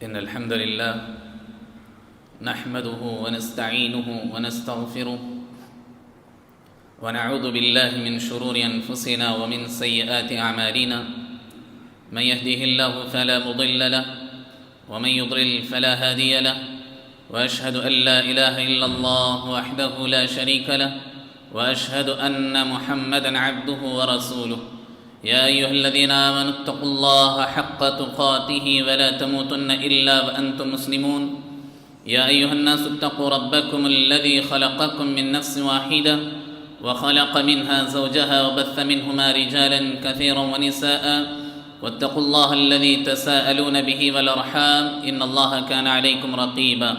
إن الحمد لله نحمده ونستعينه ونستغفره ونعوذ بالله من شرور أنفسنا ومن سيئات أعمالنا. من يهده الله فلا مضل له ومن يضلل فلا هادي له، وأشهد أن لا إله إلا الله وحده لا شريك له، وأشهد أن محمدًا عبده ورسوله. يا أيها الذين آمنوا اتقوا الله حق تقاته ولا تموتن إلا وأنتم مسلمون. يا أيها الناس اتقوا ربكم الذي خلقكم من نفس واحدة وخلق منها زوجها وبث منهما رجالا كثيرا ونساء، واتقوا الله الذي تساءلون به والأرحام إن الله كان عليكم رقيبا.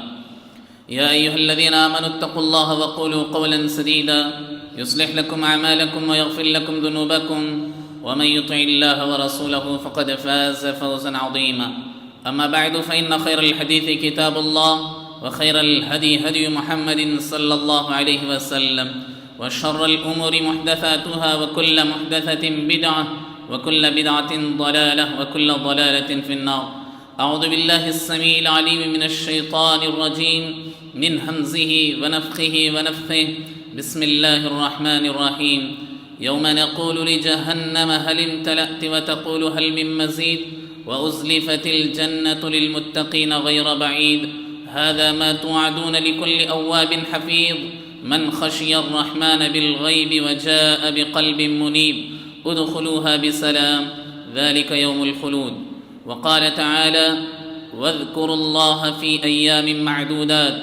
يا أيها الذين آمنوا اتقوا الله وقولوا قولا سديدا يصلح لكم أعمالكم ويغفر لكم ذنوبكم، ومن يطع الله ورسوله فقد فاز فوزا عظيما. أما بعد، فإن خير الحديث كتاب الله، وخير الهدي هدي محمد صلى الله عليه وسلم، وشر الأمور محدثاتها، وكل محدثة بدعة، وكل بدعة ضلالة، وكل ضلالة في النار. أعوذ بالله السميع العليم من الشيطان الرجيم، من همزه ونفخه ونفثه. بسم الله الرحمن الرحيم. يوم نقول لجهنم هل امتلأت وتقول هل من مزيد، وأزلفت الجنة للمتقين غير بعيد. هذا ما توعدون لكل أواب حفيظ، من خشي الرحمن بالغيب وجاء بقلب منيب. ادخلوها بسلام، ذلك يوم الخلود. وقال تعالى: واذكروا الله في أيام معدودات،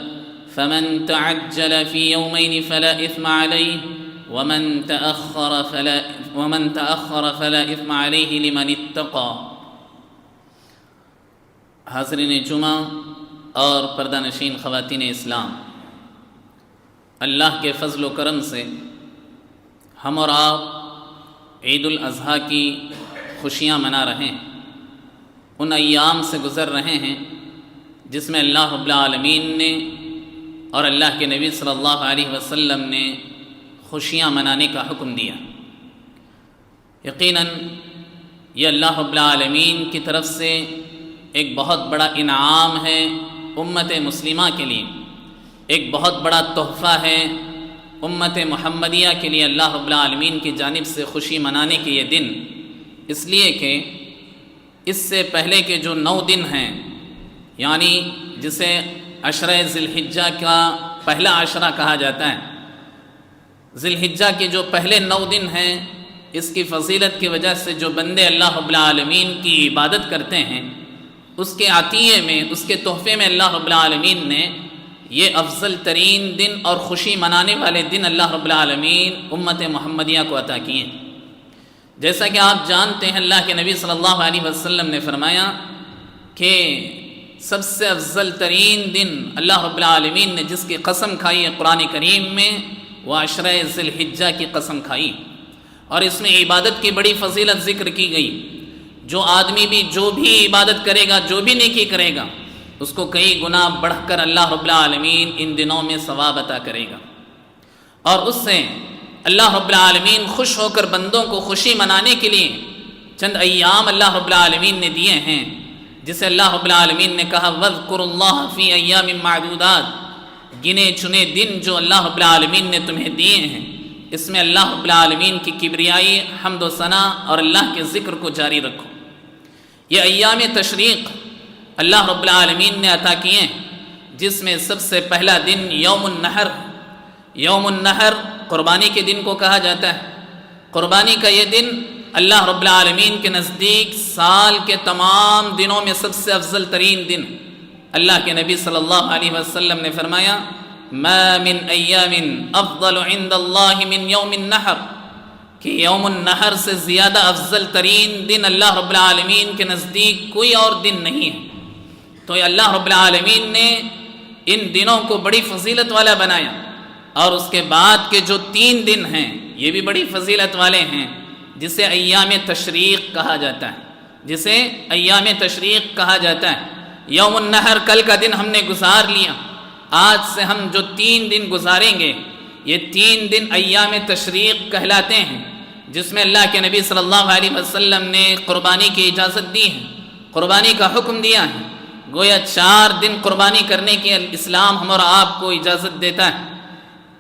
فمن تعجل في يومين فلا إثم عليه، ومن تأخر فلا إثم عليه لمن اتقى. حاضرین جمعہ اور پردہ نشین خواتین اسلام، اللہ کے فضل و کرم سے ہم اور آپ عید الاضحیٰ کی خوشیاں منا رہے ہیں، ان ایام سے گزر رہے ہیں جس میں اللہ رب العالمین نے اور اللہ کے نبی صلی اللہ علیہ وسلم نے خوشیاں منانے کا حکم دیا۔ یقیناً یہ اللہ رب العالمین کی طرف سے ایک بہت بڑا انعام ہے امت مسلمہ کے لیے، ایک بہت بڑا تحفہ ہے امت محمدیہ کے لیے اللہ رب العالمین کی جانب سے خوشی منانے کے یہ دن، اس لیے کہ اس سے پہلے کے جو 9 دن ہیں، یعنی جسے عشرہ ذی الحجہ کا پہلا عشرہ کہا جاتا ہے، ذی الحجہ کے جو پہلے 9 دن ہیں، اس کی فضیلت کی وجہ سے جو بندے اللہ رب العالمین کی عبادت کرتے ہیں، اس کے عطیے میں، اس کے تحفے میں اللہ رب العالمین نے یہ افضل ترین دن اور خوشی منانے والے دن اللہ رب العالمین امت محمدیہ کو عطا کیے۔ جیسا کہ آپ جانتے ہیں، اللہ کے نبی صلی اللہ علیہ وسلم نے فرمایا کہ سب سے افضل ترین دن اللہ رب العالمین نے جس کی قسم کھائی ہے قرآن کریم میں، وہ عشرہ ذی الحجہ کی قسم کھائی، اور اس میں عبادت کی بڑی فضیلت ذکر کی گئی۔ جو آدمی بھی جو بھی عبادت کرے گا، جو بھی نیکی کرے گا، اس کو کئی گنا بڑھ کر اللہ رب العالمین ان دنوں میں ثواب عطا کرے گا، اور اس سے اللہ رب العالمین خوش ہو کر بندوں کو خوشی منانے کے لیے چند ایام اللہ رب العالمین نے دیے ہیں، جسے اللہ رب العالمین نے کہا وَاذْكُرُوا اللَّهَ فِي أَيَّامٍ مَّعْدُودَاتٍ، گنے چنے دن جو اللہ رب العالمین نے تمہیں دیے ہیں، اس میں اللہ رب العالمین کی کبریائی، حمد و ثنا اور اللہ کے ذکر کو جاری رکھو۔ یہ ایام تشریق اللہ رب العالمین نے عطا کیے، جس میں سب سے پہلا دن یوم النحر، یوم النحر قربانی کے دن کو کہا جاتا ہے۔ قربانی کا یہ دن اللہ رب العالمین کے نزدیک سال کے تمام دنوں میں سب سے افضل ترین دن۔ اللہ کے نبی صلی اللہ علیہ وسلم نے فرمایا ما من ایام افضل عند اللہ من یوم النحر، کہ یوم النحر سے زیادہ افضل ترین دن اللہ رب العالمین کے نزدیک کوئی اور دن نہیں ہے۔ تو یہ اللہ رب العالمین نے ان دنوں کو بڑی فضیلت والا بنایا، اور اس کے بعد کے جو 3 دن ہیں یہ بھی بڑی فضیلت والے ہیں، جسے ایام تشریق کہا جاتا ہے، جسے ایام تشریق کہا جاتا ہے۔ یوم النحر کل کا دن ہم نے گزار لیا، آج سے ہم جو 3 دن گزاریں گے، یہ 3 دن ایام تشریق کہلاتے ہیں، جس میں اللہ کے نبی صلی اللہ علیہ وسلم نے قربانی کی اجازت دی ہے، قربانی کا حکم دیا ہے۔ گویا 4 دن قربانی کرنے کی اسلام ہم اور آپ کو اجازت دیتا ہے،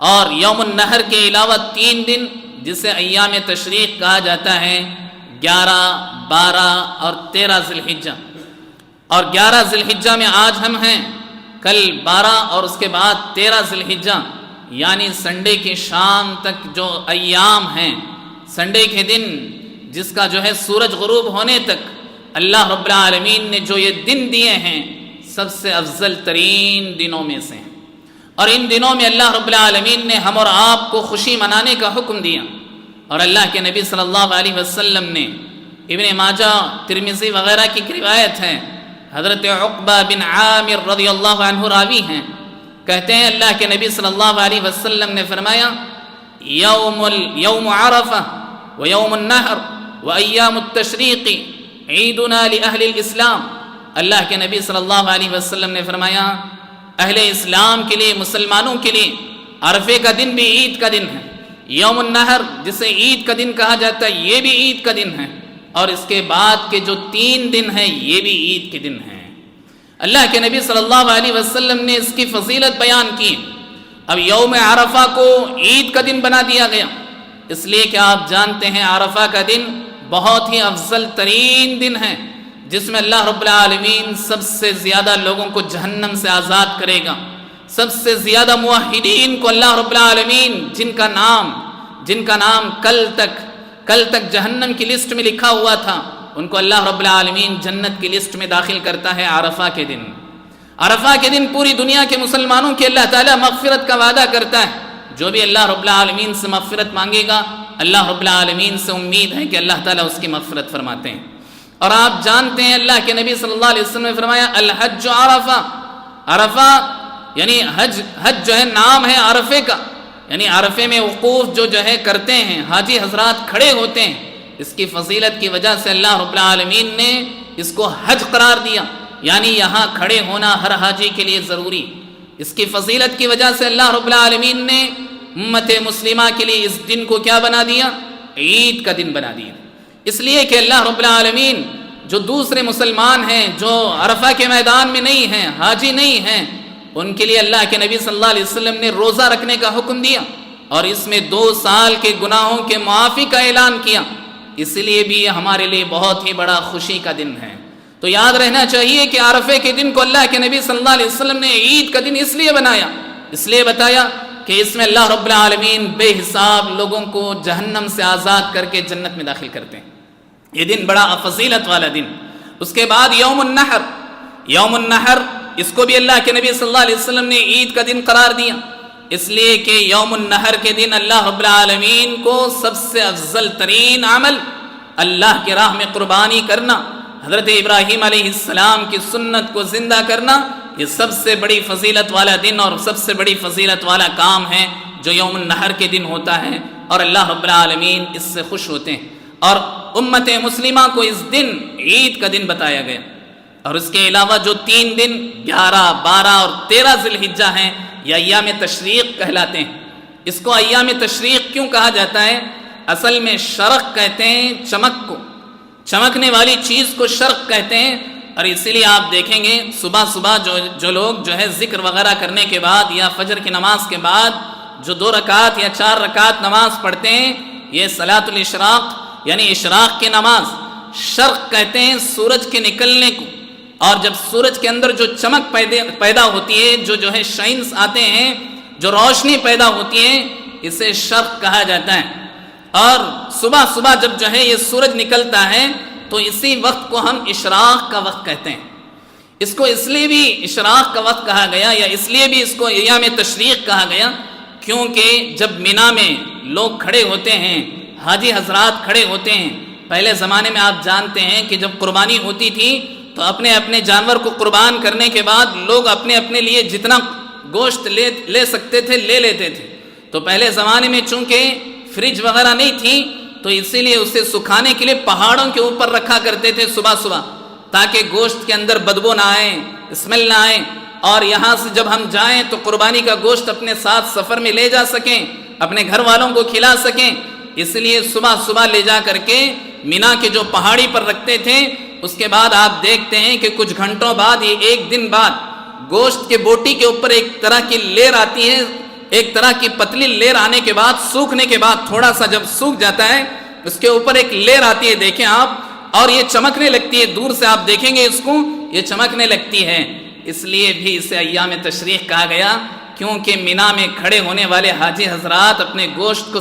اور یوم النحر کے علاوہ 3 دن جسے ایام تشریق کہا جاتا ہے، 11، 12 اور 13 ذی الحجہ، اور 11 ذی الحجہ میں آج ہم ہیں، کل 12 اور اس کے بعد 13 ذی الحجہ، یعنی سنڈے کی شام تک جو ایام ہیں، سنڈے کے دن جس کا جو ہے سورج غروب ہونے تک اللہ رب العالمین نے جو یہ دن دیے ہیں سب سے افضل ترین دنوں میں سے ہیں، اور ان دنوں میں اللہ رب العالمین نے ہم اور آپ کو خوشی منانے کا حکم دیا، اور اللہ کے نبی صلی اللہ علیہ وسلم نے، ابن ماجہ، ترمذی وغیرہ کی روایت ہے، حضرت عقبہ بن عامر رضی اللہ عنہ راوی ہیں، کہتے ہیں اللہ کے نبی صلی اللہ علیہ وسلم نے فرمایا یوم عرفہ و یوم النحر و ایام التشریق عیدنا لأہل الاسلام، اللہ کے نبی صلی اللہ علیہ وسلم نے فرمایا اہل اسلام کے لیے، مسلمانوں کے لیے عرفے کا دن بھی عید کا دن ہے، یوم النحر جسے عید کا دن کہا جاتا ہے یہ بھی عید کا دن ہے، اور اس کے بعد کے جو 3 دن ہیں یہ بھی عید کے دن ہیں۔ اللہ کے نبی صلی اللہ علیہ وسلم نے اس کی فضیلت بیان کی۔ اب یوم عرفہ کو عید کا دن بنا دیا گیا، اس لیے کہ آپ جانتے ہیں عرفہ کا دن بہت ہی افضل ترین دن ہے، جس میں اللہ رب العالمین سب سے زیادہ لوگوں کو جہنم سے آزاد کرے گا، سب سے زیادہ موحدین کو اللہ رب العالمین جن کا نام کل تک جہنم کی لسٹ میں لکھا ہوا تھا، ان کو اللہ رب العالمین جنت کی لسٹ میں داخل کرتا ہے عرفہ کے دن۔ عرفہ کے دن پوری دنیا کے مسلمانوں کے اللہ تعالیٰ مغفرت کا وعدہ کرتا ہے، جو بھی اللہ رب العالمین سے مغفرت مانگے گا اللہ رب العالمین سے امید ہے کہ اللہ تعالیٰ اس کی مغفرت فرماتے ہیں۔ اور آپ جانتے ہیں اللہ کے نبی صلی اللہ علیہ وسلم نے فرمایا الحج عرفہ، عرفہ یعنی حج جو ہے نام ہے عرفے کا، یعنی عرفے میں وقوف جو ہے کرتے ہیں حاجی حضرات کھڑے ہوتے ہیں، اس کی فضیلت کی وجہ سے اللہ رب العالمین نے اس کو حج قرار دیا، یعنی یہاں کھڑے ہونا ہر حاجی کے لیے ضروری۔ اس کی فضیلت کی وجہ سے اللہ رب العالمین نے امت مسلمہ کے لیے اس دن کو کیا بنا دیا؟ عید کا دن بنا دیا، اس لیے کہ اللہ رب العالمین جو دوسرے مسلمان ہیں جو عرفہ کے میدان میں نہیں ہیں، حاجی نہیں ہیں، ان کے لیے اللہ کے نبی صلی اللہ علیہ وسلم نے روزہ رکھنے کا حکم دیا، اور اس میں 2 سال کے گناہوں کے معافی کا اعلان کیا، اس لیے بھی یہ ہمارے لیے بہت ہی بڑا خوشی کا دن ہے۔ تو یاد رہنا چاہیے کہ عرفے کے دن کو اللہ کے نبی صلی اللہ علیہ وسلم نے عید کا دن اس لیے بنایا، اس لیے بتایا کہ اس میں اللہ رب العالمین بے حساب لوگوں کو جہنم سے آزاد کر کے جنت میں داخل کرتے ہیں۔ یہ دن بڑا فضیلت والا دن۔ اس کے بعد یوم النحر، یوم النحر اس کو بھی اللہ کے نبی صلی اللہ علیہ وسلم نے عید کا دن قرار دیا، اس لیے کہ یوم النحر کے دن اللہ رب العالمین کو سب سے افضل ترین عمل اللہ کی راہ میں قربانی کرنا، حضرت ابراہیم علیہ السلام کی سنت کو زندہ کرنا، یہ سب سے بڑی فضیلت والا دن اور سب سے بڑی فضیلت والا کام ہے جو یوم النحر کے دن ہوتا ہے، اور اللہ رب العالمین اس سے خوش ہوتے ہیں، اور امت مسلمہ کو اس دن عید کا دن بتایا گیا۔ اور اس کے علاوہ جو 3 دن 11، 12 اور 13 ذی الحجہ ہیں یہ ایام تشریق کہلاتے ہیں۔ اس کو ایام تشریق کیوں کہا جاتا ہے؟ اصل میں شرق کہتے ہیں چمک کو، چمکنے والی چیز کو شرق کہتے ہیں، اور اسی لیے آپ دیکھیں گے صبح صبح جو لوگ جو ہے ذکر وغیرہ کرنے کے بعد یا فجر کی نماز کے بعد جو 2 رکعت یا 4 رکعت نماز پڑھتے ہیں، یہ صلاۃ الاشراق یعنی اشراق کی نماز، شرق کہتے ہیں سورج کے نکلنے کو، اور جب سورج کے اندر جو چمک پیدا ہوتی ہے، جو ہے شائنز آتے ہیں، جو روشنی پیدا ہوتی ہے، اسے شرق کہا جاتا ہے۔ اور صبح صبح جب جو ہے یہ سورج نکلتا ہے تو اسی وقت کو ہم اشراق کا وقت کہتے ہیں۔ اس کو اس لیے بھی اشراق کا وقت کہا گیا، یا اس لیے بھی اس کو ایام تشریق کہا گیا، کیونکہ جب مینا میں لوگ کھڑے ہوتے ہیں، حاجی حضرات کھڑے ہوتے ہیں، پہلے زمانے میں آپ جانتے ہیں کہ جب قربانی ہوتی تھی تو اپنے اپنے جانور کو قربان کرنے کے بعد لوگ اپنے اپنے لیے جتنا گوشت لے سکتے تھے لے لیتے تھے۔ تو پہلے زمانے میں چونکہ فریج وغیرہ نہیں تھی تو اسی لیے اسے سکھانے کے لیے پہاڑوں کے اوپر رکھا کرتے تھے صبح صبح، تاکہ گوشت کے اندر بدبو نہ آئے، اسمیل نہ آئے، اور یہاں سے جب ہم جائیں تو قربانی کا گوشت اپنے ساتھ سفر میں لے جا سکیں، اپنے گھر والوں کو کھلا سکیں، اس لیے صبح صبح لے جا کر کے مینا کے جو پہاڑی پر رکھتے تھے اس کے بعد آپ دیکھتے ہیں کہ کچھ گھنٹوں بعد یہ ایک دن بعد گوشت کے بوٹی کے اوپر ایک طرح کی لیر آتی ہے، ایک طرح کی پتلی لیر آنے کے بعد، سوکھنے کے بعد تھوڑا سا جب سوکھ جاتا ہے اس کے اوپر ایک لیر آتی ہے، دیکھیں آپ، اور یہ چمکنے لگتی ہے، دور سے آپ دیکھیں گے اس کو، یہ چمکنے لگتی ہے۔ اس لیے بھی اسے ایام تشریق کہا گیا، کیونکہ مینا میں کھڑے ہونے والے حاجی حضرات اپنے گوشت کو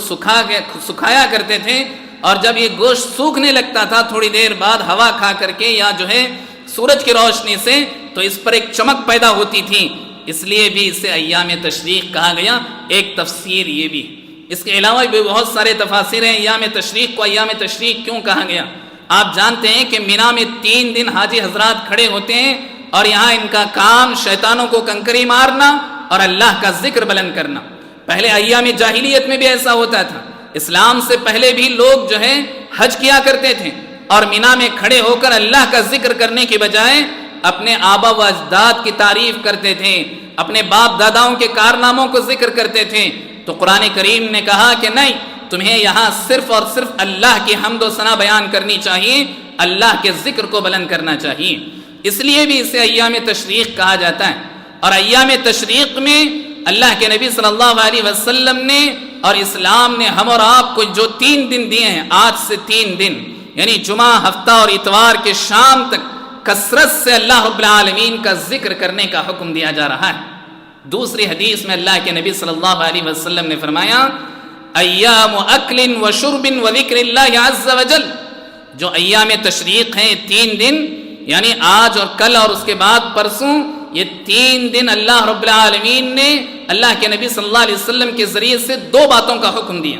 سکھایا کرتے تھے، اور جب یہ گوشت سوکھنے لگتا تھا تھوڑی دیر بعد ہوا کھا کر کے یا جو ہے سورج کی روشنی سے، تو اس پر ایک چمک پیدا ہوتی تھی، اس لیے بھی اسے ایام تشریق کہا گیا۔ ایک تفسیر یہ بھی، اس کے علاوہ بھی بہت سارے تفاسیر ہیں ایام تشریق کو ایام تشریق کیوں کہا گیا۔ آپ جانتے ہیں کہ مینا میں 3 دن حاجی حضرات کھڑے ہوتے ہیں، اور یہاں ان کا کام شیطانوں کو کنکری مارنا اور اللہ کا ذکر بلند کرنا۔ پہلے ایام جاہلیت میں بھی ایسا ہوتا تھا، اسلام سے پہلے بھی لوگ جو ہے حج کیا کرتے تھے، اور مینا میں کھڑے ہو کر اللہ کا ذکر کرنے کے بجائے اپنے آبا و اجداد کی تعریف کرتے تھے، اپنے باپ داداؤں کے کارناموں کو ذکر کرتے تھے۔ تو قرآن کریم نے کہا کہ نہیں، تمہیں یہاں صرف اور صرف اللہ کی حمد و ثنا بیان کرنی چاہیے، اللہ کے ذکر کو بلند کرنا چاہیے۔ اس لیے بھی اسے ایام تشریق کہا جاتا ہے۔ اور ایام تشریق میں اللہ کے نبی صلی اللہ علیہ وسلم نے اور اسلام نے ہم اور آپ کو جو 3 دن دیے ہیں، آج سے 3 دن یعنی جمعہ، ہفتہ اور اتوار کے شام تک کثرت سے اللہ رب العالمین کا ذکر کرنے کا حکم دیا جا رہا ہے۔ دوسری حدیث میں اللہ کے نبی صلی اللہ علیہ وسلم نے فرمایا، ایام اکل و شرب و ذکر اللہ عز وجل، جو ایام تشریق ہیں 3 دن یعنی آج اور کل اور اس کے بعد پرسوں، یہ 3 دن اللہ رب العالمین نے اللہ کے نبی صلی اللہ علیہ وسلم کے ذریعے سے 2 باتوں کا حکم دیا۔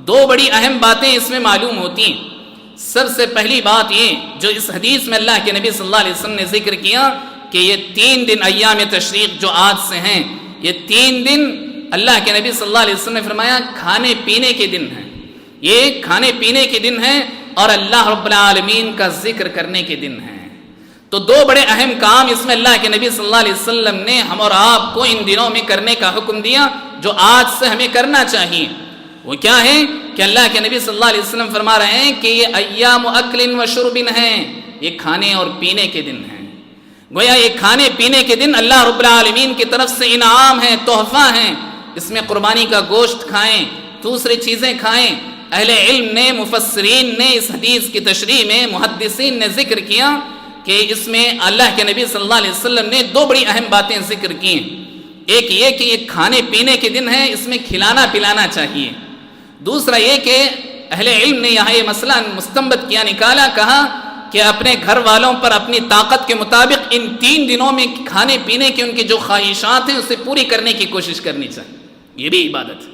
2 بڑی اہم باتیں اس میں معلوم ہوتی ہیں۔ سب سے پہلی بات یہ جو اس حدیث میں اللہ کے نبی صلی اللہ علیہ وسلم نے ذکر کیا کہ یہ 3 دن ایام تشریق جو آج سے ہیں، یہ 3 دن اللہ کے نبی صلی اللہ علیہ وسلم نے فرمایا کھانے پینے کے دن ہیں، یہ کھانے پینے کے دن ہیں اور اللہ رب العالمین کا ذکر کرنے کے دن ہیں۔ تو 2 بڑے اہم کام اس میں اللہ کے نبی صلی اللہ علیہ وسلم نے ہم اور آپ کو ان دنوں میں کرنے کا حکم دیا، جو آج سے ہمیں کرنا چاہیے۔ وہ کیا ہے کہ اللہ کے نبی صلی اللہ علیہ وسلم فرما رہے ہیں کہ یہ ایام اکل و شرب ہیں، یہ کھانے اور پینے کے دن ہیں۔ گویا یہ کھانے پینے کے دن اللہ رب العالمین کی طرف سے انعام ہے، تحفہ ہیں۔ اس میں قربانی کا گوشت کھائیں، دوسری چیزیں کھائیں۔ اہل علم نے، مفسرین نے اس حدیث کی تشریح میں، محدثین نے ذکر کیا کہ اس میں اللہ کے نبی صلی اللہ علیہ وسلم نے 2 بڑی اہم باتیں ذکر کی ہیں۔ ایک یہ کہ یہ کھانے پینے کے دن ہے، اس میں کھلانا پلانا چاہیے۔ دوسرا یہ کہ اہل علم نے یہاں یہ مسئلہ مستنبط کیا، نکالا، کہا کہ اپنے گھر والوں پر اپنی طاقت کے مطابق ان 3 دنوں میں کھانے پینے کی ان کی جو خواہشات ہیں اسے پوری کرنے کی کوشش کرنی چاہیے۔ یہ بھی عبادت ہے،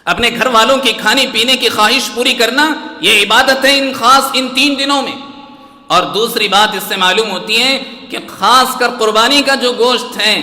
اپنے گھر والوں کی کھانے پینے کی خواہش پوری کرنا، یہ عبادت ہے خاص ان 3 دنوں میں۔ اور دوسری بات اس سے معلوم ہوتی ہے کہ خاص کر قربانی کا جو گوشت ہے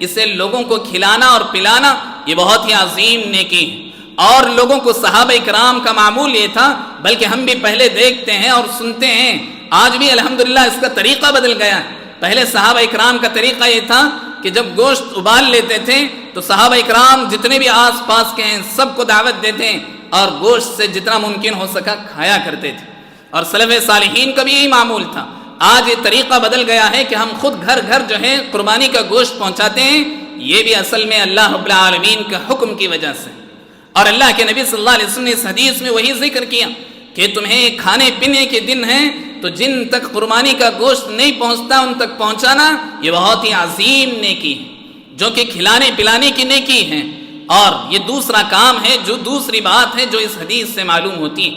اسے لوگوں کو کھلانا اور پلانا یہ بہت ہی عظیم نیکی ہے۔ اور لوگوں کو صحابہ کرام کا معمول یہ تھا، بلکہ ہم بھی پہلے دیکھتے ہیں اور سنتے ہیں، آج بھی الحمدللہ اس کا طریقہ بدل گیا ہے۔ پہلے صحابہ کرام کا طریقہ یہ تھا کہ جب گوشت ابال لیتے تھے تو صحابہ کرام جتنے بھی آس پاس کے ہیں سب کو دعوت دیتے ہیں اور گوشت سے جتنا ممکن ہو سکا کھایا کرتے تھے، اور سلف صالحین کا بھی یہی معمول تھا۔ آج یہ طریقہ بدل گیا ہے کہ ہم خود گھر گھر جو ہے قربانی کا گوشت پہنچاتے ہیں، یہ بھی اصل میں اللہ رب العالمین کا حکم کی وجہ سے۔ اور اللہ کے نبی صلی اللہ علیہ وسلم نے اس حدیث میں وہی ذکر کیا کہ تمہیں کھانے پینے کے دن ہیں تو جن تک قربانی کا گوشت نہیں پہنچتا ان تک پہنچانا یہ بہت ہی عظیم نیکی ہے، جو کہ کھلانے پلانے کی نیکی ہے۔ اور یہ دوسرا کام ہے، جو دوسری بات ہے جو اس حدیث سے معلوم ہوتی ہے۔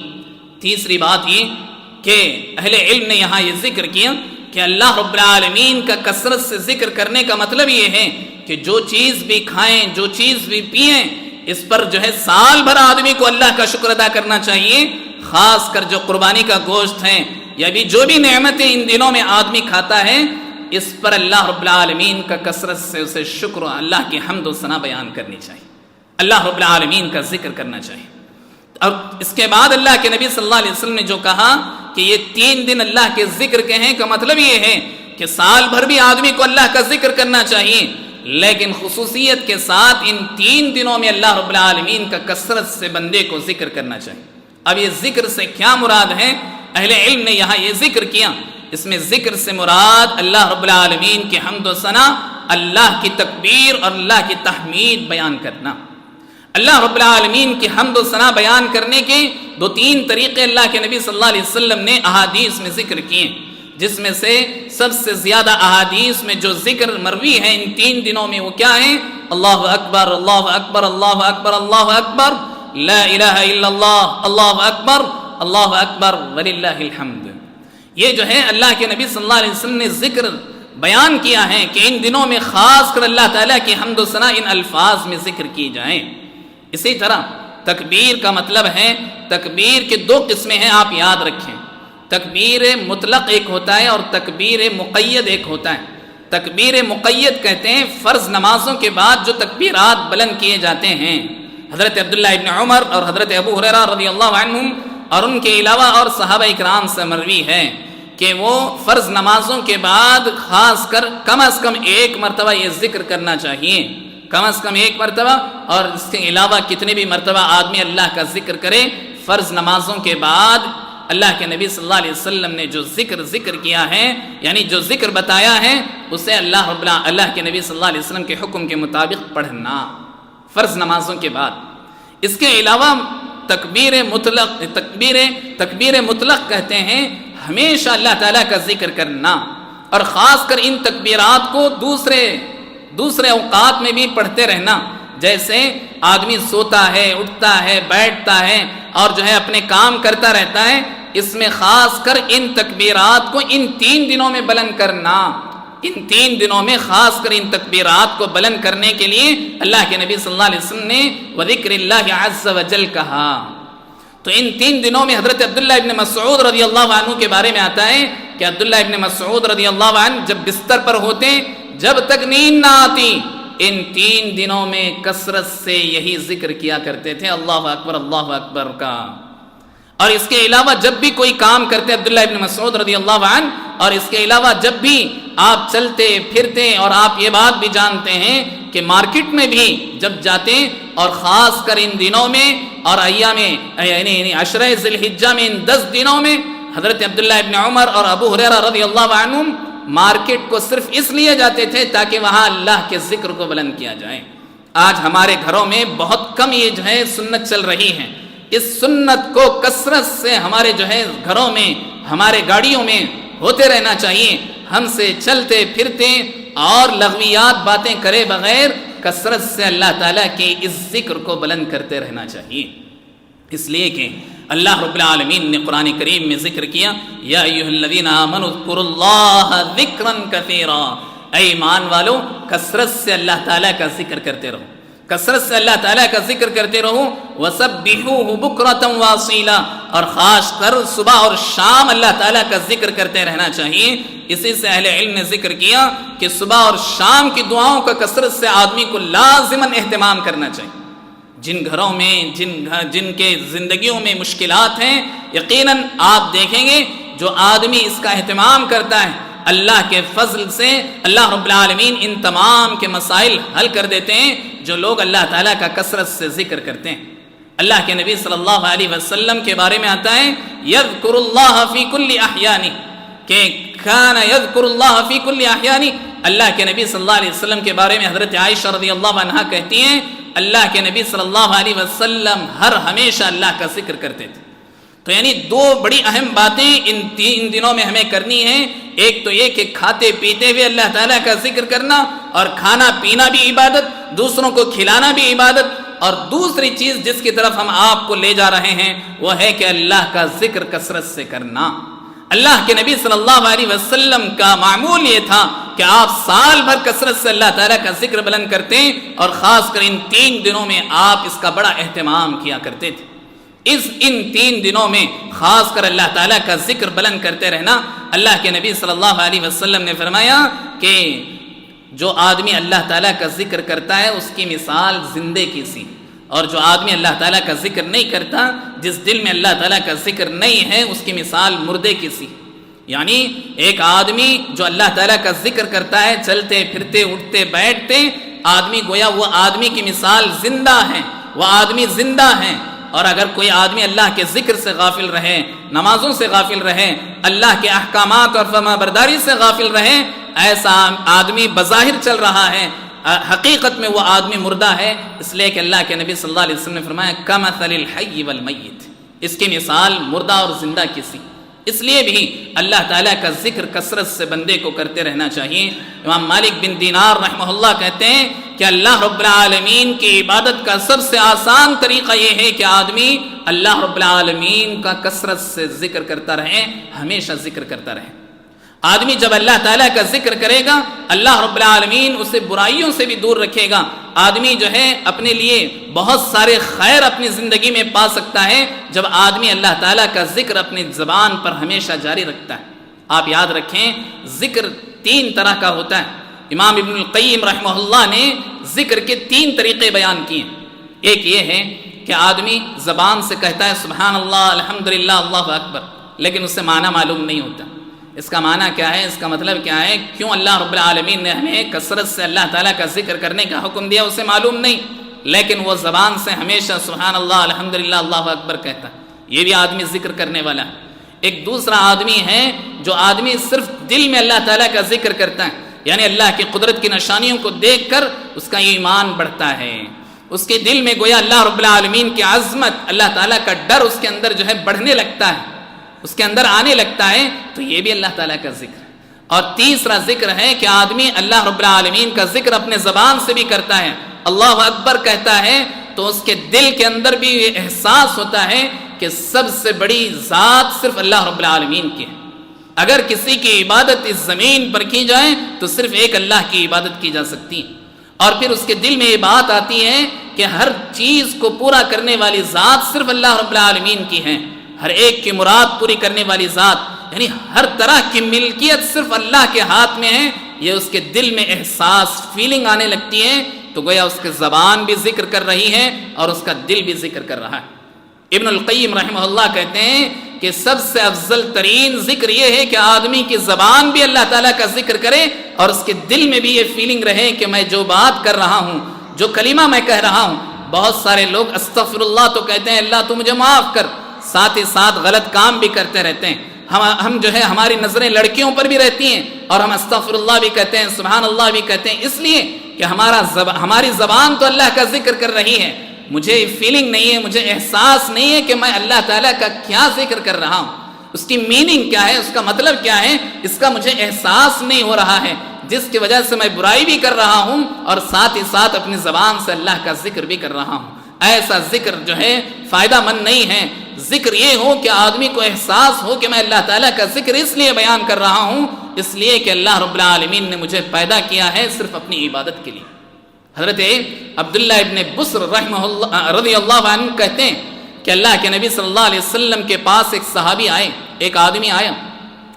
تیسری بات یہ کہ اہل علم نے یہاں یہ ذکر کیا کہ اللہ رب العالمین کا کثرت سے ذکر کرنے کا مطلب یہ ہے کہ جو چیز بھی کھائیں، جو چیز بھی پئیں، اس پر جو ہے سال بھر آدمی کو اللہ کا شکر ادا کرنا چاہیے۔ خاص کر جو قربانی کا گوشت ہے یا بھی جو بھی نعمتیں ان دنوں میں آدمی کھاتا ہے، اس پر اللہ رب العالمین کا کثرت سے اسے شکر، اللہ کی حمد و ثنا بیان کرنی چاہیے، اللہ رب العالمین کا ذکر کرنا چاہیے۔ اور اس کے بعد اللہ کے نبی صلی اللہ علیہ وسلم نے جو کہا کہ یہ 3 دن اللہ کے ذکر کے ہیں، کا مطلب یہ ہے کہ سال بھر بھی آدمی کو اللہ کا ذکر کرنا چاہیے، لیکن خصوصیت کے ساتھ ان 3 دنوں میں اللہ رب العالمین کا کثرت سے بندے کو ذکر کرنا چاہیے۔ اب یہ ذکر سے کیا مراد ہے؟ اہل علم نے یہاں یہ ذکر کیا اس میں ذکر سے مراد اللہ رب العالمین کی حمد و ثنا، اللہ کی تکبیر اور اللہ کی تحمید بیان کرنا۔ اللہ رب العالمین کی حمد و ثنا بیان کرنے کے 2-3 طریقے اللہ کے نبی صلی اللہ علیہ وسلم نے احادیث میں ذکر کیے، جس میں سے سب سے زیادہ احادیث میں جو ذکر مروی ہے ان 3 دنوں میں وہ کیا ہیں؟ اللہ اکبر، اللہ اکبر، اللہ اکبر، اللہ اکبر، لا الہ الا اللہ، اللہ اکبر، اللہ اکبر وللہ الحمد۔ یہ جو ہے اللہ کے نبی صلی اللہ علیہ وسلم نے ذکر بیان کیا ہے کہ ان دنوں میں خاص کر اللہ تعالیٰ کی حمد و ثنا ان الفاظ میں ذکر کی جائیں۔ اسی طرح تکبیر کا مطلب ہے، تکبیر کے 2 قسمیں ہیں، آپ یاد رکھیں۔ تکبیر مطلق ایک ہوتا ہے اور تکبیر مقید ایک ہوتا ہے۔ تکبیر مقید کہتے ہیں فرض نمازوں کے بعد جو تکبیرات بلند کیے جاتے ہیں۔ حضرت عبداللہ ابن عمر اور حضرت ابو ہریرہ رضی اللہ عنہم اور ان کے علاوہ اور صحابہ اکرام سے مروی ہے کہ وہ فرض نمازوں کے بعد خاص کر کم از کم 1 مرتبہ یہ ذکر کرنا چاہیے، کم از کم 1 مرتبہ، اور اس کے علاوہ کتنے بھی مرتبہ آدمی اللہ کا ذکر کرے فرض نمازوں کے بعد۔ اللہ کے نبی صلی اللہ علیہ وسلم نے جو ذکر کیا ہے، یعنی جو ذکر بتایا ہے، اسے اللہ کے نبی صلی اللہ علیہ وسلم کے حکم کے مطابق پڑھنا فرض نمازوں کے بعد۔ اس کے علاوہ تکبیر مطلق کہتے ہیں ہمیشہ اللہ تعالیٰ کا ذکر کرنا، اور خاص کر ان تکبیرات کو دوسرے اوقات میں بھی پڑھتے رہنا، جیسے آدمی سوتا ہے، اٹھتا ہے، بیٹھتا ہے اور جو ہے اپنے کام کرتا رہتا ہے، اس میں خاص کر ان تکبیرات کو ان 3 دنوں میں بلند کرنا۔ ان 3 دنوں میں خاص کر ان تکبیرات کو بلند کرنے کے لیے اللہ کے نبی صلی اللہ علیہ وسلم نے وذکر اللہ عز وجل کہا۔ تو ان 3 دنوں میں حضرت عبداللہ ابن مسعود رضی اللہ عنہ کے بارے میں آتا ہے کہ عبداللہ ابن مسعود رضی اللہ عنہ جب بستر پر ہوتے، جب تک نیند نہ آتی، ان 3 دنوں میں کثرت سے یہی ذکر کیا کرتے تھے، اللہ اکبر، اللہ اکبر کا۔ اور اس کے علاوہ جب بھی کوئی کام کرتے عبداللہ ابن مسعود رضی اللہ عنہ، اور اس کے علاوہ جب بھی آپ چلتے پھرتے، اور آپ یہ بات بھی جانتے ہیں کہ مارکیٹ میں بھی جب جاتے، اور خاص کر ان دنوں میں اور ایام یعنی عشرہ ذی الحجہ میں ان 10 دنوں میں حضرت عبداللہ ابن عمر اور ابو ہریرہ رضی اللہ عنہم مارکیٹ کو صرف اس لیے جاتے تھے تاکہ وہاں اللہ کے ذکر کو بلند کیا جائے۔ آج ہمارے گھروں میں بہت کم یہ جو ہے سنت چل رہی ہے، اس سنت کو کثرت سے ہمارے جو ہے گھروں میں، ہمارے گاڑیوں میں ہوتے رہنا چاہیے۔ ہم سے چلتے پھرتے اور لغویات باتیں کرے بغیر کثرت سے اللہ تعالیٰ کے اس ذکر کو بلند کرتے رہنا چاہیے، اس لیے کہ اللہ رب العالمین نے قرآن کریم میں ذکر کیا، یا ایھا الذین آمنوا اذکروا اللہ ذکرا کثیرا، اے ایمان والو کثرت سے اللہ تعالیٰ کا ذکر کرتے رہو، کثرت سے اللہ تعالیٰ کا ذکر کرتے رہو، وسبحوہ بکرۃ واصیلا، اور خاص کر صبح اور شام اللہ تعالیٰ کا ذکر کرتے رہنا چاہیے۔ اسی سے اہل علم نے ذکر کیا کہ صبح اور شام کی دعاؤں کا کثرت سے آدمی کو لازماً اہتمام کرنا چاہیے۔ جن گھروں میں جن کے زندگیوں میں مشکلات ہیں، یقیناً آپ دیکھیں گے جو آدمی اس کا اہتمام کرتا ہے، اللہ کے فضل سے اللہ رب العالمین ان تمام کے مسائل حل کر دیتے ہیں جو لوگ اللہ تعالیٰ کا کثرت سے ذکر کرتے ہیں۔ اللہ کے نبی صلی اللہ علیہ وسلم کے بارے میں آتا ہے یذکر اللہ فی کل احیان، کہ کان یذکر اللہ فی کل احیان۔ اللہ کے نبی صلی اللہ علیہ وسلم کے بارے میں حضرت عائشہ رضی اللہ عنہا کہتی ہیں اللہ کے نبی صلی اللہ علیہ وسلم ہر ہمیشہ اللہ کا ذکر کرتے تھے۔ تو یعنی 2 بڑی اہم باتیں ان 3 دنوں میں ہمیں کرنی ہیں، ایک تو یہ کہ کھاتے پیتے ہوئے اللہ تعالیٰ کا ذکر کرنا، اور کھانا پینا بھی عبادت، دوسروں کو کھلانا بھی عبادت، اور دوسری چیز جس کی طرف ہم آپ کو لے جا رہے ہیں وہ ہے کہ اللہ کا ذکر کثرت سے کرنا۔ اللہ کے نبی صلی اللہ علیہ وسلم کا معمول یہ تھا کہ آپ سال بھر کثرت سے اللہ تعالیٰ کا ذکر بلند کرتے ہیں، اور خاص کر ان 3 دنوں میں آپ اس کا بڑا اہتمام کیا کرتے تھے۔ ان 3 دنوں میں خاص کر اللہ تعالیٰ کا ذکر بلند کرتے رہنا۔ اللہ کے نبی صلی اللہ علیہ وسلم نے فرمایا کہ جو آدمی اللہ تعالیٰ کا ذکر کرتا ہے اس کی مثال زندے کی سی، اور جو آدمی اللہ تعالیٰ کا ذکر نہیں کرتا، جس دل میں اللہ تعالیٰ کا ذکر نہیں ہے، اس کی مثال مردے کی سی۔ یعنی ایک آدمی جو اللہ تعالیٰ کا ذکر کرتا ہے، چلتے پھرتے اٹھتے بیٹھتے، آدمی گویا وہ آدمی کی مثال زندہ ہے، وہ آدمی زندہ ہے، اور اگر کوئی آدمی اللہ کے ذکر سے غافل رہے، نمازوں سے غافل رہے، اللہ کے احکامات اور فرما برداری سے غافل رہے، ایسا آدمی بظاہر چل رہا ہے، حقیقت میں وہ آدمی مردہ ہے، اس لیے کہ اللہ کے نبی صلی اللہ علیہ وسلم نے فرمایا کمثل الحی والمیت، اس کی مثال مردہ اور زندہ کی سی۔ اس لیے بھی اللہ تعالیٰ کا ذکر کثرت سے بندے کو کرتے رہنا چاہیے۔ امام مالک بن دینار رحمہ اللہ کہتے ہیں کہ اللہ رب العالمین کی عبادت کا سب سے آسان طریقہ یہ ہے کہ آدمی اللہ رب العالمین کا کثرت سے ذکر کرتا رہے، ہمیشہ ذکر کرتا رہے۔ آدمی جب اللہ تعالیٰ کا ذکر کرے گا، اللہ رب العالمین اسے برائیوں سے بھی دور رکھے گا۔ آدمی جو ہے اپنے لیے بہت سارے خیر اپنی زندگی میں پا سکتا ہے جب آدمی اللہ تعالیٰ کا ذکر اپنی زبان پر ہمیشہ جاری رکھتا ہے۔ آپ یاد رکھیں، ذکر 3 طرح کا ہوتا ہے۔ امام ابن القیم رحمہ اللہ نے ذکر کے 3 طریقے بیان کیے۔ ایک یہ ہے کہ آدمی زبان سے کہتا ہے سبحان اللہ، الحمدللہ، اللہ اکبر، لیکن اس سے معنی معلوم نہیں ہوتا۔ اس کا معنی کیا ہے، اس کا مطلب کیا ہے، کیوں اللہ رب العالمین نے ہمیں کثرت سے اللہ تعالیٰ کا ذکر کرنے کا حکم دیا، اسے معلوم نہیں، لیکن وہ زبان سے ہمیشہ سبحان اللہ، الحمدللہ، اللہ اکبر کہتا ہے۔ یہ بھی آدمی ذکر کرنے والا ہے۔ ایک دوسرا آدمی ہے جو آدمی صرف دل میں اللہ تعالیٰ کا ذکر کرتا ہے، یعنی اللہ کی قدرت کی نشانیوں کو دیکھ کر اس کا ایمان بڑھتا ہے، اس کے دل میں گویا اللہ رب العالمین کی عظمت، اللہ تعالیٰ کا ڈر اس کے اندر جو ہے بڑھنے لگتا ہے، اس کے اندر آنے لگتا ہے، تو یہ بھی اللہ تعالیٰ کا ذکر ہے۔ اور تیسرا ذکر ہے کہ آدمی اللہ رب العالمین کا ذکر اپنے زبان سے بھی کرتا ہے، اللہ اکبر کہتا ہے، تو اس کے دل کے اندر بھی یہ احساس ہوتا ہے کہ سب سے بڑی ذات صرف اللہ رب العالمین کی ہے۔ اگر کسی کی عبادت اس زمین پر کی جائے تو صرف ایک اللہ کی عبادت کی جا سکتی ہے۔ اور پھر اس کے دل میں یہ بات آتی ہے کہ ہر چیز کو پورا کرنے والی ذات صرف اللہ رب العالمین کی ہے، ہر ایک کی مراد پوری کرنے والی ذات، یعنی ہر طرح کی ملکیت صرف اللہ کے ہاتھ میں ہے۔ یہ اس کے دل میں احساس، فیلنگ آنے لگتی ہے، تو گویا اس کے زبان بھی ذکر کر رہی ہے اور اس کا دل بھی ذکر کر رہا ہے۔ ابن القیم رحمہ اللہ کہتے ہیں کہ سب سے افضل ترین ذکر یہ ہے کہ آدمی کی زبان بھی اللہ تعالیٰ کا ذکر کرے اور اس کے دل میں بھی یہ فیلنگ رہے کہ میں جو بات کر رہا ہوں، جو کلمہ میں کہہ رہا ہوں، بہت سارے لوگ استغفر اللہ تو کہتے ہیں، اللہ تو مجھے معاف کر، ساتھ ہی ساتھ غلط کام بھی کرتے رہتے ہیں۔ ہم جو ہے ہماری نظریں لڑکیوں پر بھی رہتی ہیں اور ہم استغفر اللہ بھی کہتے ہیں، سبحان اللہ بھی کہتے ہیں، اس لیے کہ ہماری زبان تو اللہ کا ذکر کر رہی ہے، مجھے فیلنگ نہیں ہے، مجھے احساس نہیں ہے کہ میں اللہ تعالیٰ کا کیا ذکر کر رہا ہوں، اس کی میننگ کیا ہے، اس کا مطلب کیا ہے، اس کا مجھے احساس نہیں ہو رہا ہے، جس کی وجہ سے میں برائی بھی کر رہا ہوں اور ساتھ ہی ساتھ اپنی زبان سے اللہ کا ذکر بھی کر رہا ہوں۔ ایسا ذکر جو ہے فائدہ مند نہیں ہے۔ ذکر یہ ہو کہ آدمی کو احساس ہو کہ میں اللہ تعالیٰ کا ذکر اس لیے بیان کر رہا ہوں، اس لیے کہ اللہ رب العالمین نے مجھے پیدا کیا ہے صرف اپنی عبادت کے لیے۔ حضرت عبداللہ ابن بصر رحمہ اللہ رضی اللہ عنہ کہتے ہیں کہ اللہ کے نبی صلی اللہ علیہ وسلم کے پاس ایک صحابی آئے، ایک آدمی آیا،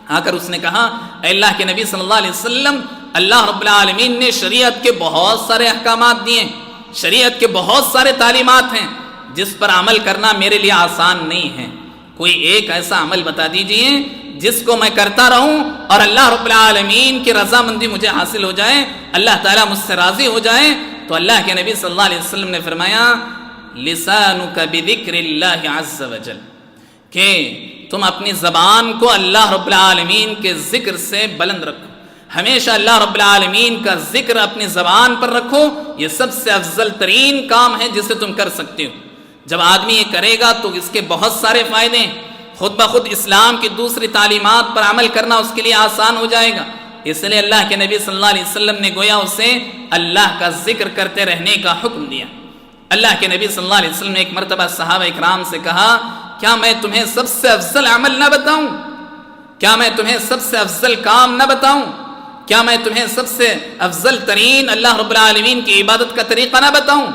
آ کر اس نے کہا، اے اللہ کے نبی صلی اللہ علیہ وسلم، اللہ رب العالمین نے شریعت کے بہت سارے احکامات دیے، شریعت کے بہت سارے تعلیمات ہیں جس پر عمل کرنا میرے لیے آسان نہیں ہے، کوئی ایک ایسا عمل بتا دیجئے جس کو میں کرتا رہوں اور اللہ رب العالمین کی رضامندی مجھے حاصل ہو جائے، اللہ تعالیٰ مجھ سے راضی ہو جائے۔ تو اللہ کے نبی صلی اللہ علیہ وسلم نے فرمایا، لسانک بذکر اللہ عز وجل، کہ تم اپنی زبان کو اللہ رب العالمین کے ذکر سے بلند رکھو، ہمیشہ اللہ رب العالمین کا ذکر اپنی زبان پر رکھو، یہ سب سے افضل ترین کام ہے جسے تم کر سکتے ہو۔ جب آدمی یہ کرے گا تو اس کے بہت سارے فائدے ہیں، خود بخود اسلام کی دوسری تعلیمات پر عمل کرنا اس کے لیے آسان ہو جائے گا۔ اس لیے اللہ کے نبی صلی اللہ علیہ وسلم نے گویا اسے اللہ کا ذکر کرتے رہنے کا حکم دیا۔ اللہ کے نبی صلی اللہ علیہ وسلم نے ایک مرتبہ صحابہ اکرام سے کہا، کیا میں تمہیں سب سے افضل عمل نہ بتاؤں؟ کیا میں تمہیں سب سے افضل کام نہ بتاؤں؟ کیا میں تمہیں سب سے افضل ترین اللہ رب العالمین کی عبادت کا طریقہ نہ بتاؤں؟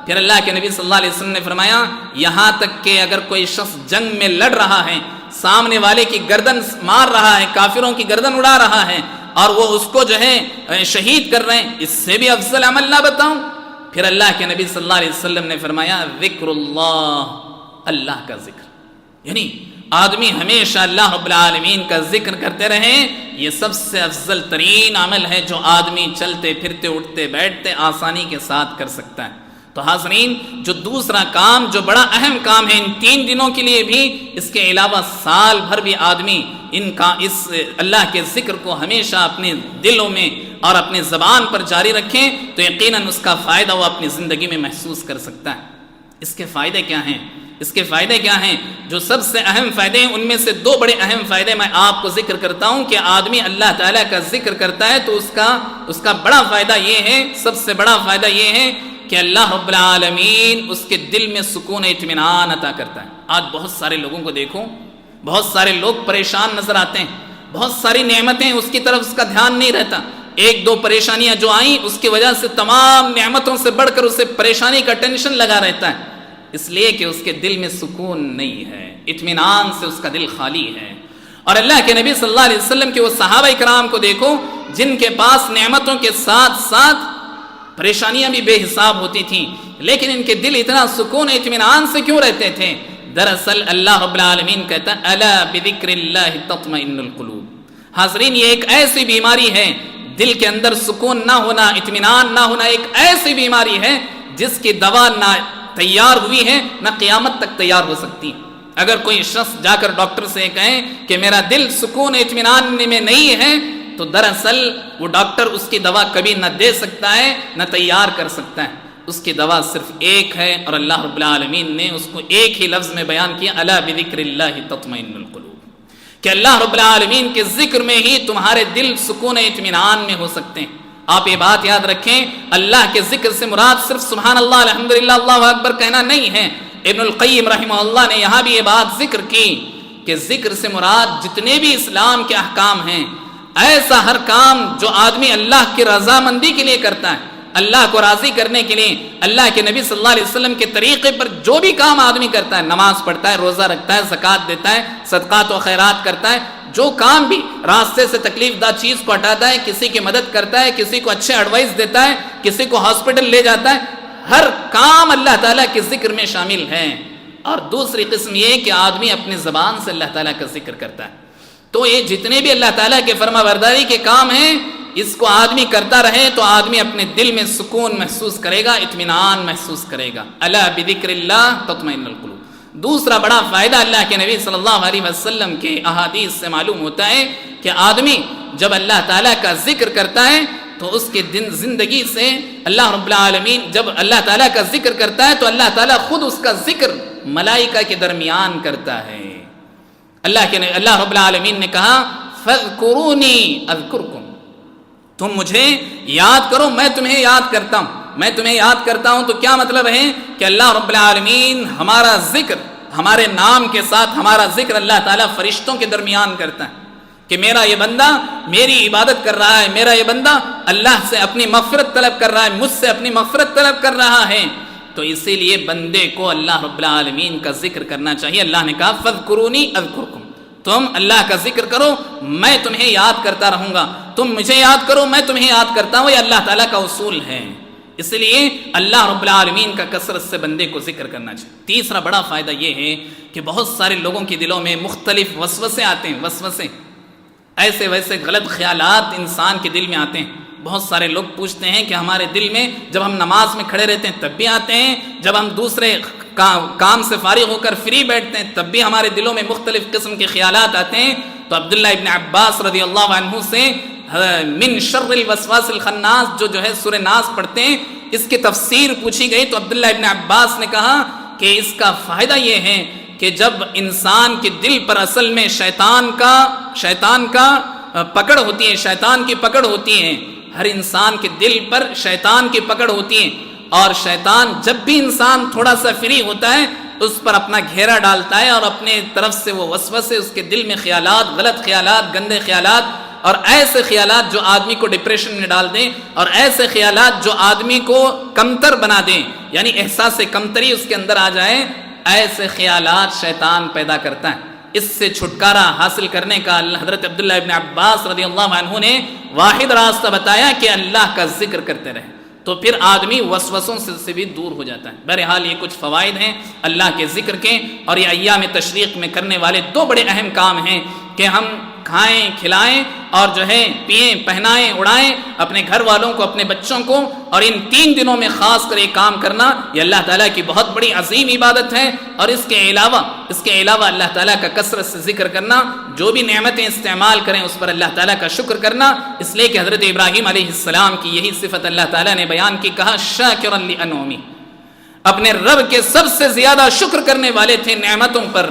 پھر اللہ کے نبی صلی اللہ علیہ وسلم نے فرمایا، یہاں تک کہ اگر کوئی شخص جنگ میں لڑ رہا ہے، سامنے والے کی گردن مار رہا ہے، کافروں کی گردن اڑا رہا ہے اور وہ اس کو جو ہے شہید کر رہے ہیں، اس سے بھی افضل عمل نہ بتاؤں؟ پھر اللہ کے نبی صلی اللہ علیہ وسلم نے فرمایا، ذکر اللہ، اللہ کا ذکر، یعنی آدمی ہمیشہ اللہ رب العالمین کا ذکر کرتے رہیں، یہ سب سے افضل ترین عمل ہے جو آدمی چلتے پھرتے اٹھتے بیٹھتے آسانی کے ساتھ کر سکتا ہے۔ تو حاضرین، جو دوسرا کام جو بڑا اہم کام ہے ان 3 دنوں کے لیے بھی، اس کے علاوہ سال بھر بھی آدمی اس اللہ کے ذکر کو ہمیشہ اپنے دلوں میں اور اپنے زبان پر جاری رکھیں تو یقیناً اس کا فائدہ وہ اپنی زندگی میں محسوس کر سکتا ہے۔ اس کے فائدے کیا ہیں؟ اس کے فائدے کیا ہیں؟ جو سب سے اہم فائدے ہیں ان میں سے 2 بڑے اہم فائدے میں آپ کو ذکر کرتا ہوں کہ آدمی اللہ تعالیٰ کا ذکر کرتا ہے تو اس کا بڑا فائدہ یہ ہے، سب سے بڑا فائدہ یہ ہے کہ اللہ رب العالمین اس کے دل میں سکون اطمینان عطا کرتا ہے۔ آج بہت سارے لوگوں کو دیکھو، بہت سارے لوگ پریشان نظر آتے ہیں، بہت ساری نعمتیں اس کی طرف اس کا دھیان نہیں رہتا، 1-2 پریشانیاں جو آئیں اس کی وجہ سے تمام نعمتوں سے بڑھ کر اسے پریشانی کا ٹینشن لگا رہتا ہے، اس لیے کہ اس کے دل میں سکون نہیں ہے، اطمینان سے اس کا دل خالی ہے۔ اور اللہ کے نبی صلی اللہ علیہ وسلم کے وہ صحابہ کرام کو دیکھو جن کے پاس نعمتوں کے ساتھ ساتھ پریشانیاں بھی بے حساب ہوتی تھیں، لیکن ان کے دل اتنا سکون اطمینان سے کیوں رہتے تھے؟ دراصل اللہ رب العالمین کہتا ہے الا بذکر اللہ تطمئن القلوب۔ حاضرین، یہ ایک ایسی بیماری ہے، دل کے اندر سکون نہ ہونا، اطمینان نہ ہونا ایک ایسی بیماری ہے جس کی دوا نہ تیار ہوئی ہے نہ قیامت تک تیار ہو سکتی۔ اگر کوئی شخص جا کر ڈاکٹر سے کہیں کہ میرا دل سکون اطمینان میں نہیں ہے تو دراصل وہ ڈاکٹر اس کی دوا کبھی نہ دے سکتا ہے نہ تیار کر سکتا ہے، اس کی دوا صرف ایک ہے، اور اللہ رب العالمین نے اس کو ایک ہی لفظ میں بیان کیا الا بذکر اللہ تطمئن القلوب، کہ اللہ رب العالمین کے ذکر میں ہی تمہارے دل سکون اطمینان میں ہو سکتے ہیں۔ آپ یہ بات یاد رکھیں، اللہ کے ذکر سے مراد صرف سبحان اللہ الحمدللہ اللہ اکبر کہنا نہیں ہے۔ ابن القیم رحمہ اللہ نے یہاں بھی یہ بات ذکر کی کہ ذکر سے مراد جتنے بھی اسلام کے احکام ہیں، ایسا ہر کام جو آدمی اللہ کی رضامندی کے لیے کرتا ہے، اللہ کو راضی کرنے کے لیے، اللہ کے نبی صلی اللہ علیہ وسلم کے طریقے پر جو بھی کام آدمی کرتا ہے، نماز پڑھتا ہے، روزہ رکھتا ہے، زکوٰۃ دیتا ہے، صدقات و خیرات کرتا ہے، جو کام بھی راستے سے تکلیف دہ چیز کو ہٹاتا ہے، کسی کی مدد کرتا ہے، کسی کو اچھے ایڈوائس دیتا ہے، کسی کو ہاسپٹل لے جاتا ہے، ہر کام اللہ تعالیٰ کے ذکر میں شامل ہے۔ اور دوسری قسم یہ کہ آدمی اپنے زبان سے اللہ تعالیٰ کا ذکر کرتا ہے، تو یہ جتنے بھی اللہ تعالیٰ کے فرما برداری کے کام ہیں اس کو آدمی کرتا رہے تو آدمی اپنے دل میں سکون محسوس کرے گا، اطمینان محسوس کرے گا۔ الا بذکر اللہ تطمئن القلوب۔ دوسرا بڑا فائدہ اللہ کے نبی صلی اللہ علیہ وسلم کے احادیث سے معلوم ہوتا ہے کہ آدمی جب اللہ تعالیٰ کا ذکر کرتا ہے تو اس کے دن سے اللہ رب العالمین جب اللہ تعالیٰ کا ذکر کرتا ہے تو اللہ تعالیٰ خود اس کا ذکر ملائکہ کے درمیان کرتا ہے۔ اللہ رب العالمین نے کہا فاذکرونی اذکرکم، تم مجھے یاد کرو میں تمہیں یاد کرتا ہوں، میں تمہیں یاد کرتا ہوں۔ تو کیا مطلب ہے کہ اللہ رب العالمین ہمارا ذکر، ہمارے نام کے ساتھ ہمارا ذکر اللہ تعالیٰ فرشتوں کے درمیان کرتا ہے کہ میرا یہ بندہ میری عبادت کر رہا ہے، میرا یہ بندہ اللہ سے اپنی مغفرت طلب کر رہا ہے، مجھ سے اپنی مغفرت طلب کر رہا ہے۔ تو اسی لیے بندے کو اللہ رب العالمین کا ذکر کرنا چاہیے۔ اللہ نے کہا فاذکرونی اذکرکم، تم اللہ کا ذکر کرو میں تمہیں یاد کرتا رہوں گا، تم مجھے یاد کرو میں تمہیں یاد کرتا ہوں۔ یہ اللہ تعالیٰ کا اصول ہے، اس لیے اللہ رب العالمین کا کثرت سے بندے کو ذکر کرنا چاہیے۔ تیسرا بڑا فائدہ یہ ہے کہ بہت سارے لوگوں کے دلوں میں مختلف وسوسے آتے ہیں، وسوسے ایسے ویسے غلط خیالات انسان کے دل میں آتے ہیں۔ بہت سارے لوگ پوچھتے ہیں کہ ہمارے دل میں جب ہم نماز میں کھڑے رہتے ہیں تب بھی آتے ہیں، جب ہم دوسرے کام سے فارغ ہو کر فری بیٹھتے ہیں تب بھی ہمارے دلوں میں مختلف قسم کے خیالات آتے ہیں۔ تو عبداللہ ابن عباس رضی اللہ عنہ سے من شر الوسواس الخناس جو ہے سورہ ناس پڑھتے ہیں، اس کی تفسیر پوچھی گئی تو عبداللہ ابن عباس نے کہا کہ اس کا فائدہ یہ ہے کہ جب انسان کے دل پر اصل میں شیطان کا پکڑ ہوتی ہے، شیطان کی پکڑ ہوتی ہے، ہر انسان کے دل پر شیطان کی پکڑ ہوتی ہے، اور شیطان جب بھی انسان تھوڑا سا فری ہوتا ہے اس پر اپنا گھیرا ڈالتا ہے اور اپنے طرف سے وہ وسوسے اس کے دل میں خیالات، غلط خیالات، گندے خیالات اور ایسے خیالات جو آدمی کو ڈپریشن میں ڈال دیں، اور ایسے خیالات جو آدمی کو کمتر بنا دیں، یعنی احساس کمتری اس کے اندر آ جائے، ایسے خیالات شیطان پیدا کرتا ہے۔ اس سے چھٹکارا حاصل کرنے کا حضرت عبداللہ ابن عباس رضی اللہ عنہ نے واحد راستہ بتایا کہ اللہ کا ذکر کرتے رہے، تو پھر آدمی وسوسوں سے بھی دور ہو جاتا ہے۔ بہرحال یہ کچھ فوائد ہیں اللہ کے ذکر کے، اور یہ ایام تشریق میں کرنے والے 2 بڑے اہم کام ہیں کہ ہم کھائیں کھلائیں اور جو ہے پئیں پہنائیں اڑائیں اپنے گھر والوں کو اپنے بچوں کو، اور ان 3 دنوں میں خاص کر یہ کام کرنا یہ اللہ تعالیٰ کی بہت بڑی عظیم عبادت ہے۔ اور اس کے علاوہ اللہ تعالیٰ کا کثرت سے ذکر کرنا، جو بھی نعمتیں استعمال کریں اس پر اللہ تعالیٰ کا شکر کرنا، اس لیے کہ حضرت ابراہیم علیہ السلام کی یہی صفت اللہ تعالیٰ نے بیان کی، کہا شاکرا لانعمی، اپنے رب کے سب سے زیادہ شکر کرنے والے تھے نعمتوں پر۔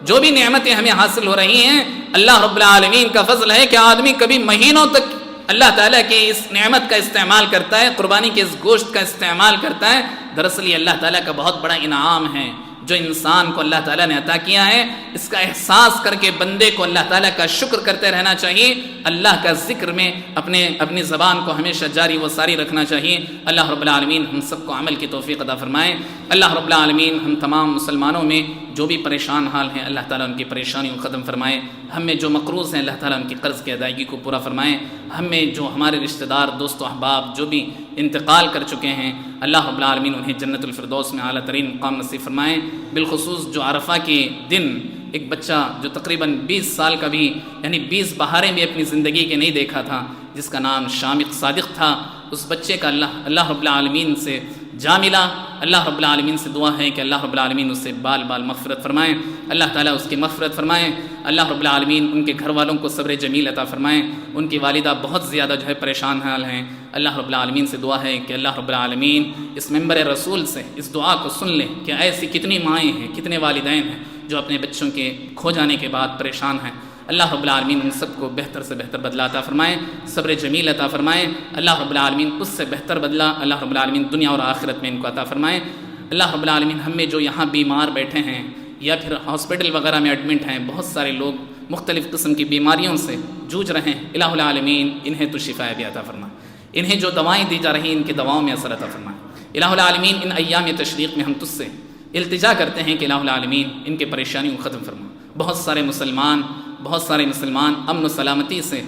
جو بھی نعمتیں ہمیں حاصل ہو رہی ہیں اللہ رب العالمین کا فضل ہے کہ آدمی کبھی مہینوں تک اللہ تعالیٰ کی اس نعمت کا استعمال کرتا ہے، قربانی کے اس گوشت کا استعمال کرتا ہے۔ دراصل یہ اللہ تعالیٰ کا بہت بڑا انعام ہے جو انسان کو اللہ تعالیٰ نے عطا کیا ہے۔ اس کا احساس کر کے بندے کو اللہ تعالیٰ کا شکر کرتے رہنا چاہیے، اللہ کا ذکر میں اپنی زبان کو ہمیشہ جاری و ساری رکھنا چاہیے۔ اللہ رب العالمین ہم سب کو عمل کی توفیق عطا فرمائے۔ اللہ رب العالمین ہم تمام مسلمانوں میں جو بھی پریشان حال ہیں اللہ تعالیٰ ان کی پریشانیوں کو ختم فرمائے، ہم میں جو مقروض ہیں اللہ تعالیٰ ان کی قرض کی ادائیگی کو پورا فرمائے، ہم میں جو ہمارے رشتہ دار دوست و احباب جو بھی انتقال کر چکے ہیں اللہ رب العالمین انہیں جنت الفردوس میں اعلیٰ ترین مقام نصیب فرمائیں۔ بالخصوص جو عرفہ کے دن ایک بچہ جو تقریباً 20 سال کا بھی یعنی 20 بہاریں بھی اپنی زندگی کے نہیں دیکھا تھا، جس کا نام شامق صادق تھا، اس بچے کا اللہ رب العالمین سے جا ملا۔ اللہ رب العالمین سے دعا ہے کہ اللہ رب العالمین اسے بال مغفرت فرمائیں، اللہ تعالیٰ اس کی مغفرت فرمائیں، اللہ رب العالمین ان کے گھر والوں کو صبر جمیل عطا فرمائیں۔ ان کی والدہ بہت زیادہ جو ہے پریشان حال ہیں، اللہ رب العالمین سے دعا ہے کہ اللہ رب العالمین اس منبر رسول سے اس دعا کو سن لے کہ ایسی کتنی مائیں ہیں، کتنے والدین ہیں جو اپنے بچوں کے کھو جانے کے بعد پریشان ہیں۔ اللہ رب العالمین ان سب کو بہتر سے بہتر بدلہ عطا فرمائیں، صبر جمیل عطا فرمائیں۔ اللہ رب العالمین اس سے بہتر بدلہ اللہ رب العالمین دنیا اور آخرت میں ان کو عطا فرمائیں۔ اللہ رب العالمین ہم میں جو یہاں بیمار بیٹھے ہیں یا پھر ہاسپٹل وغیرہ میں ایڈمٹ ہیں، بہت سارے لوگ مختلف قسم کی بیماریوں سے جوجھ رہے ہیں، الہ العالمین انہیں تو شفا بھی عطا فرما، انہیں جو دوائیں دی جا رہی ہیں ان کی دواؤں میں اثر عطا فرما۔ الہ العالمین ان ایام تشریق میں ہم تجھ سے التجا کرتے ہیں کہ الہ العالمین ان کے پریشانیوں کو ختم فرما۔ بہت سارے مسلمان امن و سلامتی سے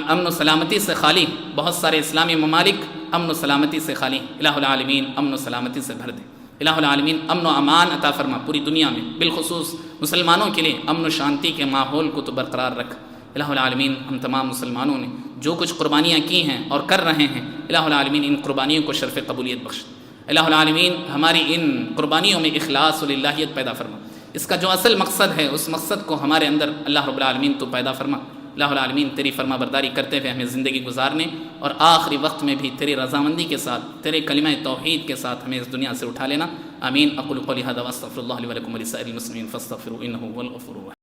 امن و سلامتی سے خالی، بہت سارے اسلامی ممالک امن و سلامتی سے خالی، الہ العالمین امن و سلامتی سے بھر دے۔ الہ العالمین امن و امان عطا فرما پوری دنیا میں، بالخصوص مسلمانوں کے لیے امن و شانتی کے ماحول کو تو برقرار رکھ۔ الہ العالمین ہم تمام مسلمانوں نے جو کچھ قربانیاں کی ہیں اور کر رہے ہیں الہ العالمین ان قربانیوں کو شرف قبولیت بخش۔ الہ العالمین ہماری ان قربانیوں میں اخلاص و للہیت پیدا فرما، اس کا جو اصل مقصد ہے اس مقصد کو ہمارے اندر اللہ رب العالمین تو پیدا فرما۔ الہ العالمین تیری فرما برداری کرتے ہوئے ہمیں زندگی گزارنے اور آخری وقت میں بھی تیری رضامندی کے ساتھ تیرے کلمہ توحید کے ساتھ ہمیں اس دنیا سے اٹھا لینا۔ آمین۔ اقول قولی ھذا واستغفر اللہ لی ولکم ولسائر المسلمین فاستغفروا انہ هو الغفور الرحیم۔